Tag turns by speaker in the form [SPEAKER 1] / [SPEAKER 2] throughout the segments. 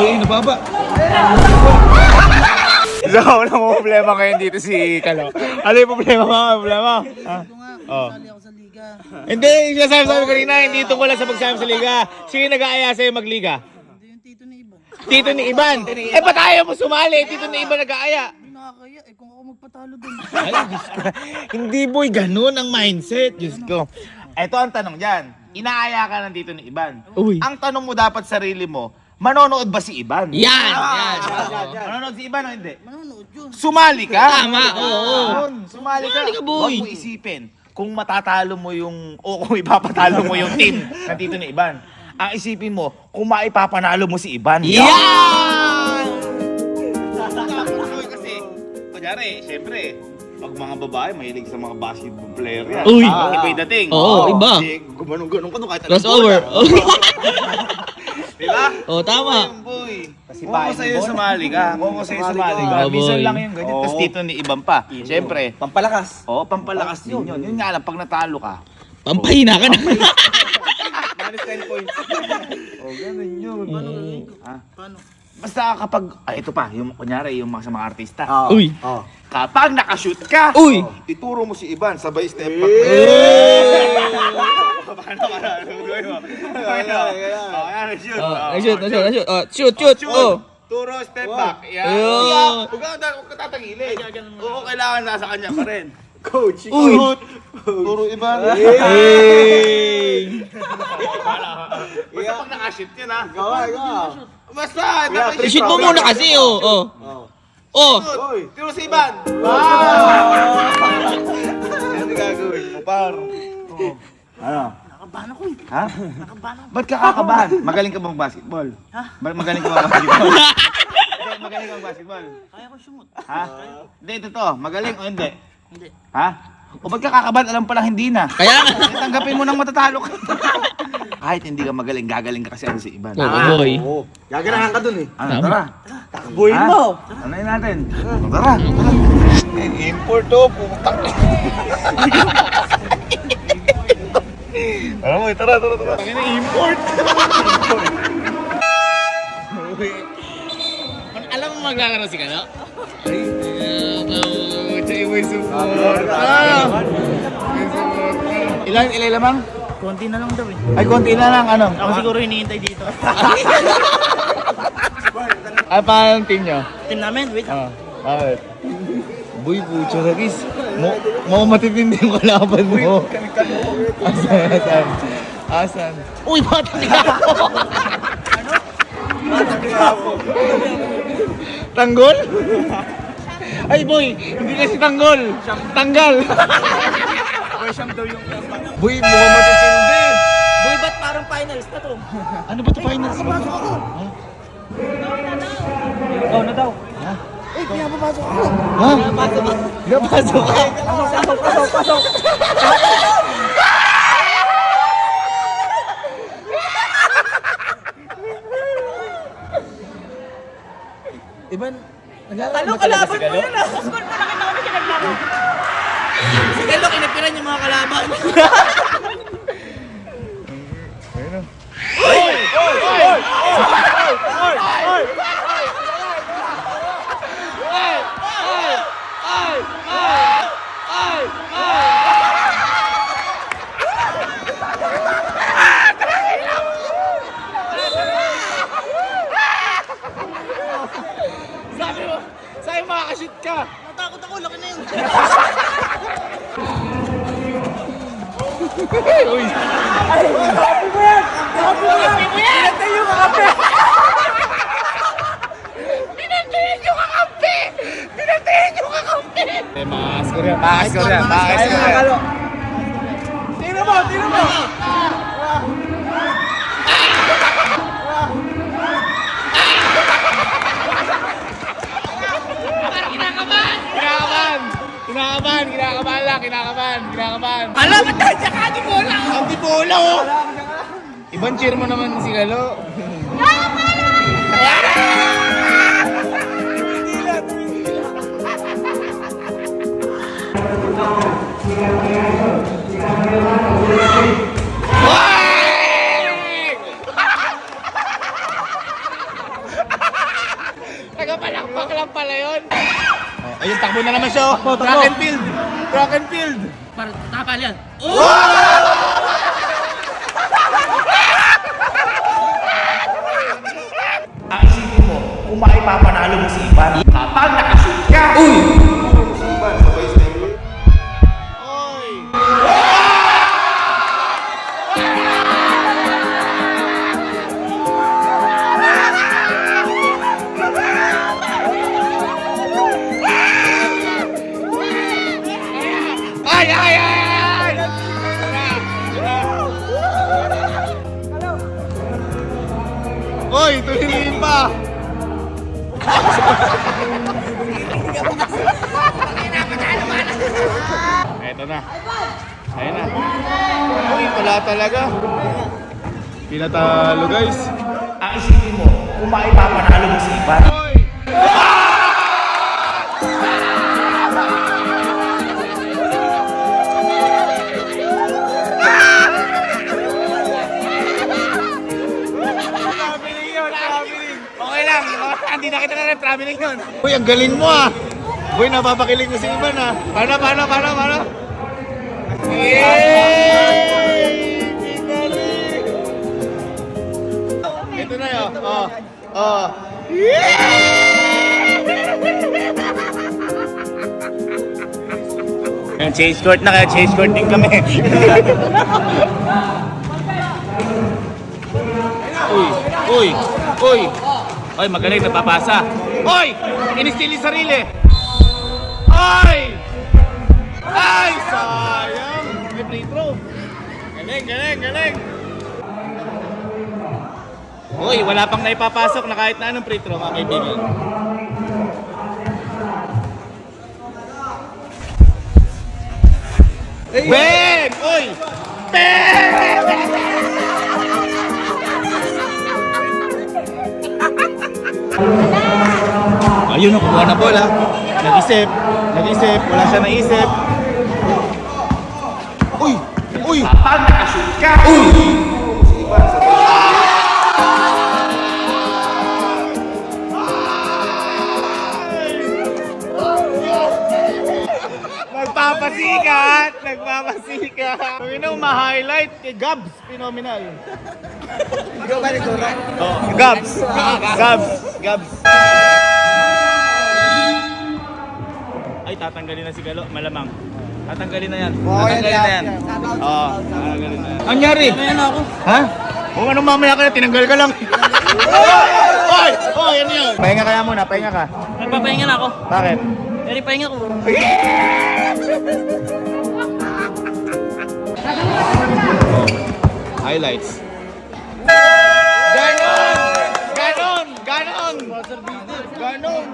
[SPEAKER 1] Ay, nababa.
[SPEAKER 2] So, wala mo problema ngayon dito si Kalo. Ano yung problema mo? Problema?
[SPEAKER 3] Ito nga, kasali ako sa liga.
[SPEAKER 2] Hindi, sabi kanina, hindi tungkol lang sa pagsama sa liga. Sino nag-aaya sa'yo magliga?
[SPEAKER 3] Hindi yung tito ni Iban.
[SPEAKER 2] Tito ni Iban. Eh, ba't ayaw mo sumali? Tito ni Iban nag-aaya.
[SPEAKER 3] Hindi nakakaya kung ako magpatalo dun.
[SPEAKER 2] Ay, Diyos ko. Hindi boy, ganun ang mindset. Diyos ko. Ito ang tanong dyan. Inaaya ka ng Tito ni Iban.
[SPEAKER 1] Uy.
[SPEAKER 2] Ang tanong mo dapat sarili mo, manonood ba si Iban?
[SPEAKER 1] Yan!
[SPEAKER 2] Manonood si Iban o hindi?
[SPEAKER 3] Manonood yun.
[SPEAKER 2] Sumali ka.
[SPEAKER 1] Tama, oo.
[SPEAKER 2] Yun, sumali ka.
[SPEAKER 1] Sumali ka, boy.
[SPEAKER 2] Huwag mo isipin kung matatalo mo yung, o kung ipapatalo mo yung team ng Tito ni Iban. Ang isipin mo, kung maipapanalo mo si Iban.
[SPEAKER 1] Yan!
[SPEAKER 2] Kasi, kunyari, syempre, pag mga babae, mahilig sa mga basketball player yan.
[SPEAKER 1] Uy.
[SPEAKER 2] Iba yung dating.
[SPEAKER 1] Oo, iba.
[SPEAKER 2] Gumanong-ganong ka doon kahit
[SPEAKER 1] Crossover.
[SPEAKER 2] Diba?
[SPEAKER 1] Oh, tama.
[SPEAKER 2] Ayun, boy. Kung ako sa'yo sumali ka, kung ako sa'yo sumali ka,
[SPEAKER 1] Oo,
[SPEAKER 2] minsan
[SPEAKER 1] boy.
[SPEAKER 2] lang yung ganyan. Tapos Tito ni Iban pa. Syempre,
[SPEAKER 4] Pampalakas.
[SPEAKER 2] oo, pampalakas din yun. Yun nga lang, pag natalo ka,
[SPEAKER 1] Pampahina ka na.
[SPEAKER 4] Minus 10 points.
[SPEAKER 2] oh, ganun yun.
[SPEAKER 3] Paano gagawin ko?
[SPEAKER 2] Ha?
[SPEAKER 3] Paano?
[SPEAKER 2] Basta kapag, ito pa, yung kunyari, yung mga sa mga artista.
[SPEAKER 1] Uy.
[SPEAKER 4] Oh.
[SPEAKER 2] Kapag nakashoot ka,
[SPEAKER 1] Uy.
[SPEAKER 5] Ituro mo si Iban, sabay step back.
[SPEAKER 2] paano? Ayan, shoot.
[SPEAKER 1] Shoot. Oh, shoot. Oh.
[SPEAKER 2] Turo, step back. Yan.
[SPEAKER 1] Ayun.
[SPEAKER 2] Huwag ka tatagilid. Oo, kailangan nasa kanya pa rin.
[SPEAKER 4] Coach.
[SPEAKER 2] Shoot!
[SPEAKER 5] Turo Iban.
[SPEAKER 1] Hey.
[SPEAKER 2] Basta pag nakashoot yun, ha?
[SPEAKER 4] Gawa.
[SPEAKER 2] Basta,
[SPEAKER 1] Shoot mo muna kasi, oh. Oh.
[SPEAKER 2] Shoot! Turo si Iban! Yan ang gagawin mo, par. Ano?
[SPEAKER 3] Nakabahan ako eh.
[SPEAKER 2] Ha?
[SPEAKER 3] Nakabahan ako.
[SPEAKER 2] Ba't ka kakabahan? Magaling ka bang basketball?
[SPEAKER 3] Ha?
[SPEAKER 2] Magaling ka bang basketball? Hindi, magaling ka bang basketball?
[SPEAKER 3] Kaya ko sumot.
[SPEAKER 2] Ha? Hindi, totoo. Magaling o hindi?
[SPEAKER 3] Hindi.
[SPEAKER 2] Ha? O ba't ka kakabahan? Alam pala hindi na.
[SPEAKER 1] Kaya nga.
[SPEAKER 2] Tanggapin mo nang matatalo ka. Kahit hindi ka magaling, gagaling ka kasi ano si Iban.
[SPEAKER 1] Oo, boy.
[SPEAKER 4] Oo. Gaganahan ka dun eh.
[SPEAKER 2] Ano,
[SPEAKER 1] Tama.
[SPEAKER 2] tara.
[SPEAKER 4] Takbuhin
[SPEAKER 2] Ha?
[SPEAKER 4] mo.
[SPEAKER 2] Ano yun natin? Tara. Import to, putak. Alam mo, tara. Tangin na import.
[SPEAKER 1] Alam mo maglalaro si Kano?
[SPEAKER 2] May support. Ilan lamang?
[SPEAKER 3] Konti na lang daw eh.
[SPEAKER 2] Ay, konti na lang, ano?
[SPEAKER 3] Ako siguro hinihintay dito.
[SPEAKER 2] Ay, paano ang team nyo?
[SPEAKER 3] Team namin, wait.
[SPEAKER 2] Bakit? Boy, pucho na guys. Mo matitindi yung kalaban mo. Asan?
[SPEAKER 1] Uy, bata niya ako.
[SPEAKER 2] Tanggol? Ay boy, hindi kasi tanggol. Tanggal. Boy, mukhang matitindi.
[SPEAKER 3] Boy, ba't parang finals na to?
[SPEAKER 2] Ano ba ito finals?
[SPEAKER 3] Papasok ako.
[SPEAKER 2] Oh, na daw.
[SPEAKER 3] Eh, kaya papasok ako.
[SPEAKER 2] Ha? Napasok ka.
[SPEAKER 3] Pasok.
[SPEAKER 2] Iban,
[SPEAKER 3] Talo, kalaban mo yun ah. Mas good na nakita ko na siya naglaro. Si Galo, kinapiran yung mga kalaban.
[SPEAKER 2] sa'yo makakashoot ka.
[SPEAKER 3] Natakot ako, laki na yun.
[SPEAKER 2] Makas ko rin.
[SPEAKER 4] Tino mo.
[SPEAKER 2] Kinakabahan.
[SPEAKER 3] Alam, ba't nandiyan ka? Di bola ako.
[SPEAKER 2] Ang tibola oh. Ibang cheer mo naman si Galo. Pakpak lang pala yun. Oh, ayun, takbo na naman siya. Oh. Track and field. Track and field.
[SPEAKER 3] Para takal yan.
[SPEAKER 2] Ang isipin mo, kung maipapanalo mo si Ivan kapag nakashoot ka.
[SPEAKER 5] Turo mo si Ivan, sabay step back.
[SPEAKER 2] Ay, ay, ay! Oy, tuloy pa! Eto na. Ayun na. Uy, wala talaga. Pinatalo, guys. Ang isipin mo, kung maipapanalo mo si Ivan. Oy! Okay lang, hindi na kita na traveling yun. Uy, ang galing mo ah. Uy, napapakilig mo si Ivan ah. Paano? Yay! Galing! Ito na yun. Oh. Yung change court na kaya change court din kami. Uy! Oy, magaling, nagpapasa. Oy! Inistil yung sarili. Oy! Ay, sayang. May free throw. Galing. Uy, wala pang naipapasok na kahit na anong free throw, mga kaibigan. Ben! Oy! Ben! Ayun, nakuha na bola. Nag-isip. Wala siya naisip. Uy! Kapag nakashoot ka! Nagpapasikat! Panginoon, ma-highlight kay Gabs. Phenomenal.
[SPEAKER 4] Ikaw ba ni Tura?
[SPEAKER 2] Oh, Gabs. Ay, tatanggalin na si Galo, malamang. Tatanggalin na yan. Tatanggalin na yan. Anyari?
[SPEAKER 3] Ako.
[SPEAKER 2] Ha? Kung anong mamaya ka na, tinanggal ka lang. Oy, yan yun. Pahinga kaya muna, pahinga ka.
[SPEAKER 3] Nagpapahinga na ako.
[SPEAKER 2] Bakit?
[SPEAKER 3] Dari pahinga ko.
[SPEAKER 2] Highlights. Ganon.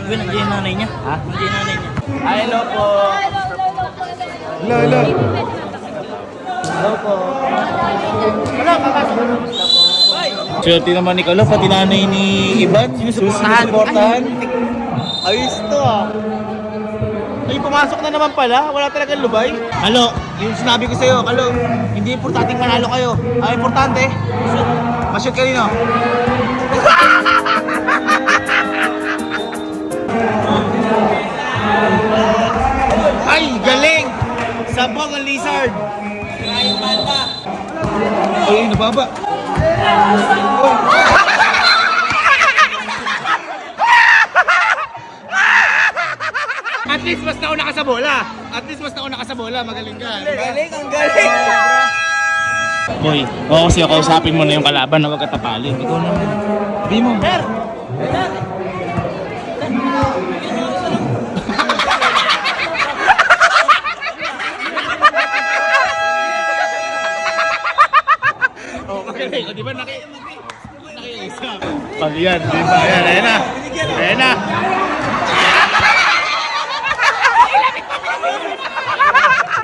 [SPEAKER 3] Uy, nandiyan yung nanay niya.
[SPEAKER 2] Ha?
[SPEAKER 3] Nandiyan yung nanay niya.
[SPEAKER 2] Hello po. Hello. Swerte naman ni Kalo, pati nanay ni Ivan. Sinusuportahan. Ayos to ah. Ay, pumasok na naman pala. Wala talagang lubay. Kalo, yung sinabi ko sa'yo, Kalo, hindi importanteng manalo kayo. Ang importante, ma-shoot ka rin oh. Ay, galing! Sabong ang lizard! Ay, nababa. At least mas nauna ka sa bola. Magaling ka.
[SPEAKER 4] Ang galing!
[SPEAKER 2] Boy, oo kasi kausapin mo na yung kalaban na huwag katapalin. Ikaw naman. Sabi mo. Magaling. O, di ba nakiisa? Pag yan, di ba? Ayan na.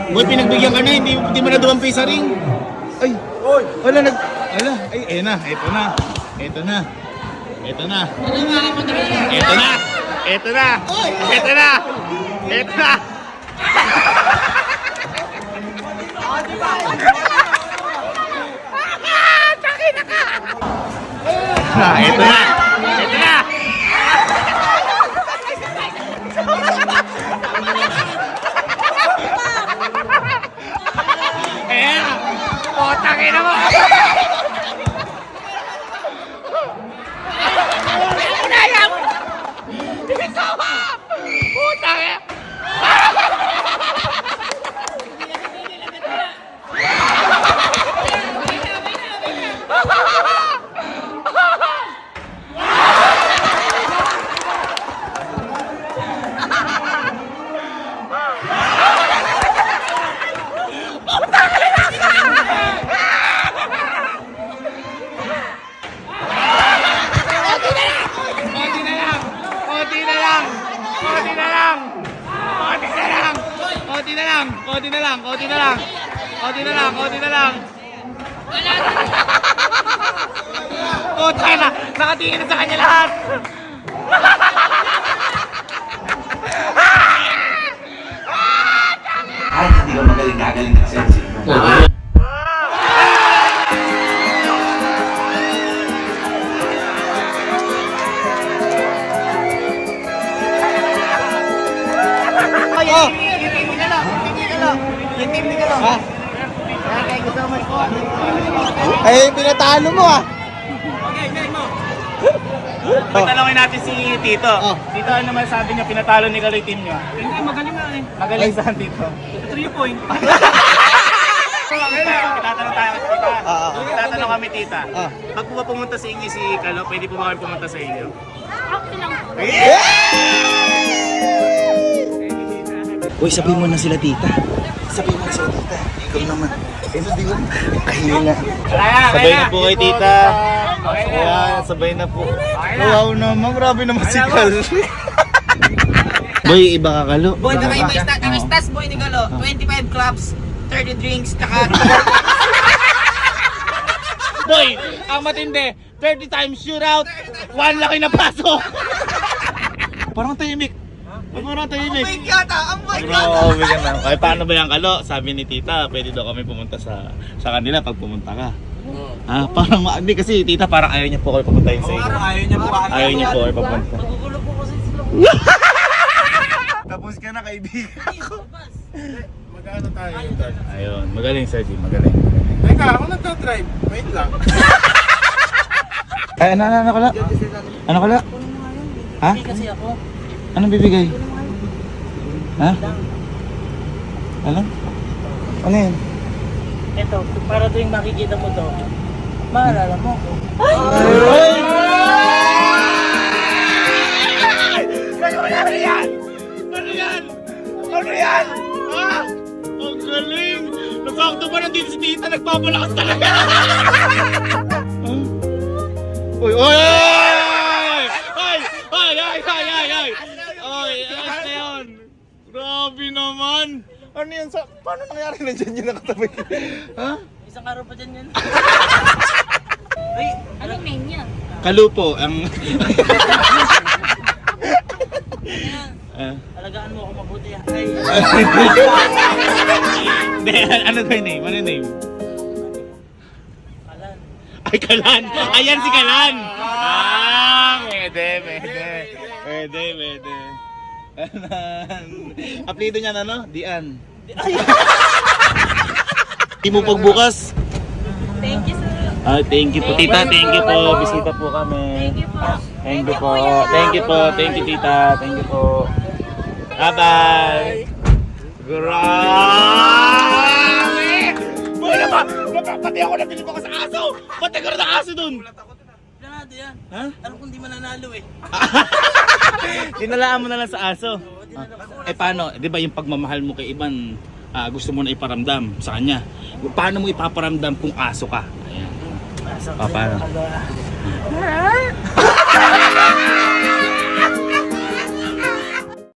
[SPEAKER 2] Boy, pinagbigyan ka na, hindi mo na dumampi sa ring. Ay, ay, ayan na, ito na. Ito na. Konti na lang. Konti na lang. Puta na! Nakatingin na sa kanya lahat!
[SPEAKER 5] Kahit hindi ka magaling, gagaling ka sa
[SPEAKER 4] Ay, pinatalo mo ah.
[SPEAKER 2] Pagtalawin natin si Tito. Tito, ano naman sabi niya pinatalo ni Kaloy team niyo?
[SPEAKER 3] Hindi, magaling na eh.
[SPEAKER 2] Magaling saan Tito?
[SPEAKER 3] 3 point.
[SPEAKER 2] Tatanong tayo kasi Tita. Tatanong kami Tita. Pag po ba pumunta sa inyo si Kalo, pwede po ba kami pumunta sa inyo?
[SPEAKER 4] Uy, sabihin mo na sila tita. Sabihin mo na sila tita. Ikaw naman. Hindi mo. Kahina.
[SPEAKER 2] Sabay na po kay Tita. Ayan, sabay na po. Wow naman, grabe naman si Kalo. Boy, iba ka Kalo.
[SPEAKER 3] Boy, kakaiba ang stats boy ni Galo. 25 clubs, 30 drinks, tsaka...
[SPEAKER 2] Boy, ang matindi, 30 times shootout, 1 laki na pasok. Parang tahimik. Parang tahimik. Grabe ka na. Ay, paano ba yan Kalo? Sabi ni Tita, pwede daw kami pumunta sa kanila pag pumunta ka. Parang hindi kasi Tita parang ayaw niya po kayo papuntahin sa inyo. Ayaw niya po kayo papunta.
[SPEAKER 3] Magugulo po kasi sila.
[SPEAKER 2] Tapos ka na kaibigan ko. Magkano tayo? Ayun, magaling Sergi, magaling.
[SPEAKER 5] Teka, ako nagta-drive. Wait lang.
[SPEAKER 2] Ay, ano Kala? Ano Kala? Ha?
[SPEAKER 3] Kasi ako.
[SPEAKER 2] Anong bibigay? Ha? Ano? Ano yun?
[SPEAKER 3] Ito, para tuwing makikita mo to, maalala mo ako.
[SPEAKER 2] Ano yan? Ha? Ang galing! Nasakto pa nandito si Tita, nagpapalakas talaga! Uy! Uy! Ay! Ay! Ayos na yun! Grabe naman! Ano yan? Paano nangyari na dyan yung nakatabi? Ha?
[SPEAKER 3] Isang araw pa dyan yan. Ay, anong name niya?
[SPEAKER 2] Kalupo, ang...
[SPEAKER 3] Alagaan mo ako mabuti ah. Ay,
[SPEAKER 2] Hindi, ano ba yung name? Ano yung name?
[SPEAKER 3] kalan.
[SPEAKER 2] Ay, Kalan! Ayan si Kalan! Pwede. Apelido niya ano? Dian. Di mo pagbukas?
[SPEAKER 3] Thank you sir.
[SPEAKER 2] Thank you po Tita, thank you po. Bisita po kami.
[SPEAKER 3] Thank you po.
[SPEAKER 2] Thank you po. Thank you Tita. Thank you po. Bye-bye. Grabe! Boy naman! Pati ako nabilib ako sa aso! Pati ka rin ang aso dun!
[SPEAKER 3] Planado yan.
[SPEAKER 2] Ha?
[SPEAKER 3] Alam kong di mananalo eh.
[SPEAKER 2] Dinalaan mo na lang sa aso. Paano? Di ba yung pagmamahal mo kay Iban, gusto mo na iparamdam sa kanya. Paano mo ipaparamdam kung aso ka? Ayan. Paano?